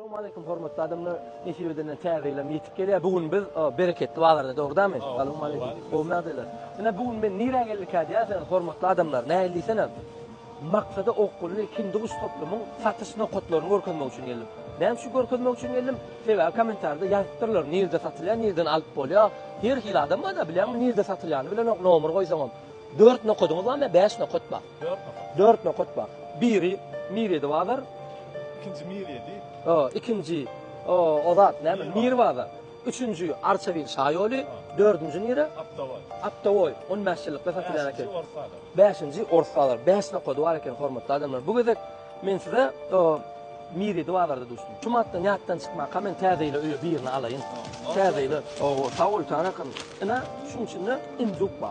Assalamualaikum hormatly adamlar. Neşibeden täzeylem yetip gelýär. Bugün biz bereketli wagtlarda dogdamy? Assalamualaikum. Hormatlylar. Ina bugün men nire geldik häzir hormatly adamlar. Näme diýsenem? Maksada okully kindigiş toplumyň satış nokatlaryny görkezmek üçin geldim. Ben şu görkezmek üçin geldim. Sebäbi kommentarda ýazypdyrlar, nerede satylýar, nereden alyp bolýar. Her hil adam da bilýär, nerede satylýany bilen nomer goýsaňam. 4 nokadyňyz barmy, 5 nokat bar. 4 nokat bar. Biri Mirede var. İkinci Miriyedi. İkinci Ozat näme? Mir var. Üçüncü Arçavil Şaýoly, dördüncü nere? Aptavoy. 10 mäşçilikde satylýan eken. Beşinci Orsalar. 5 nokady bar eken hormatly adamlar. Bu gezek men size Mirede barda dostum. Çumatdan ýatdan çykma, men täzeyle öýe birini alaýyn. Täzeyle sawul tanakyn. Ina şunun üçin induk bar.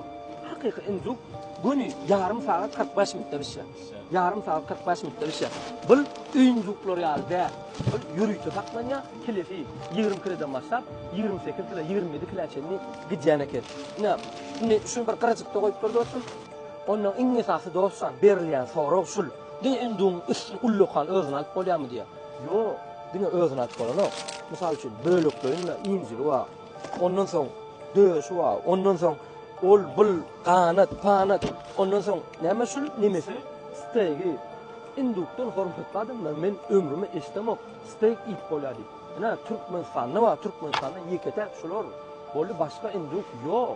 Hakyky induk günü yarım saat 45 minutda bişýär. Yarım saat 45 minutda bişýär. Bu öýüncükler ýaly. Bu ýürüýte taklanja kilefi 20 kileden başlap 28 kilo 27 kiloçenni gidýän eken. Ne şu bir garaçykda goýup durýarsyň. Onuň iň esasy dostsan berilýän sorag şul. Diňe indum üstün ullukan özüni alyp bolýarmy diýär. Ýok, diňe özüni alyp bolan. Mysal üçin bölüklerinde injili bar. Ondan soň döşü bar. Ondan soň ol bul kanat panat. Ondan soň näme şul nimesi? Stegi indukdan hormatly adamlar men ömrüme eşitemok. Steg ip bolady. Ina Türkmenistanyň bar, Türkmenistanyň ýeketek şular. Bolu başga induk ýok.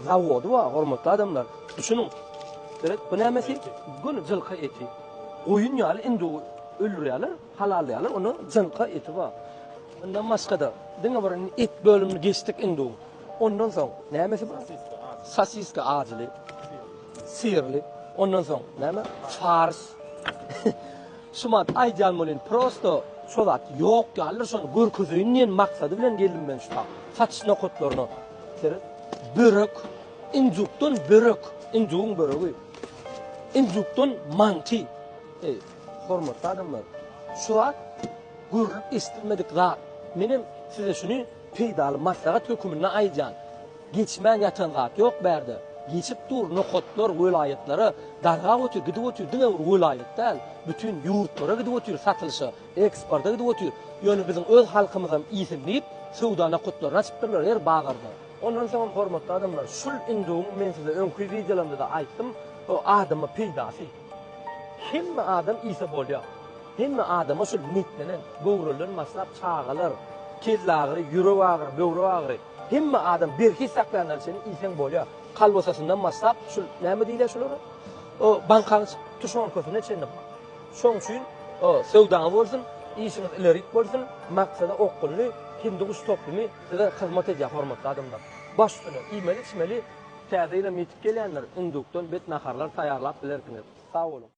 Zawody bar hormatly adamlar. Düşünüň. Evet, bu nämesi? Gün jylky eti. Goýun ýaly induk öldürýärler, halalýarlar, onu jylky eti bar. Ondan başga-da diňe bir et bölümini geçdik induk. Ondan soň nämesi bar? Sasiska azyly. Sirli. Ondan soň näme? Fars. Şumat aýdýalmaly prosto şolat ýok ýaly şonu görkezýän maksady bilen geldim men şuňa. Satış nokatlaryny. Börek, injukdan börek, injugyň böregi. Injukdan manti. Hormatly adamlar. Şuat görüp istirmedik zat. Menim size şunu peýdaly maslahat hökümine aýdýan. Geçmän ýatan zat ýok berde. Geçip dur nokatlar welaýatlary darga ötür, gidip ötür, diňe welaýatdan bütün ýurtlara gidip ötür, satylşy, eksporta gidip ötür. Ýöne biziň öz halkymyzam iýsinlip, sowda nokatlaryny açypdyrlar her bagarda. Ondan soň hormatly adamlar, şul indum men size öňkü videolarymda da aýtdym, o adamy peýdasy. Hemme adam ýysa bolýar. Hemme adama şul nitlenen, gowrulun maslap çağalar, kellagry, ýürek agry, böwrek agry. Hemme adam berki saklanan seni ýysan bolýar. Kalbosasından maslap şu näme diýler şular? O bankaň tuşan kösüne çenip. Şoň üçin o sowdaňy bolsun, işiniz ilerik bolsun, maksada okully, kindigiş toplumy size hyzmat edýär hormatly adamlar. Başlyny iýmeli, içmeli, täzeyle metip gelýänler indukdan bet naharlar taýarlap bilerkiler. Sag bolun.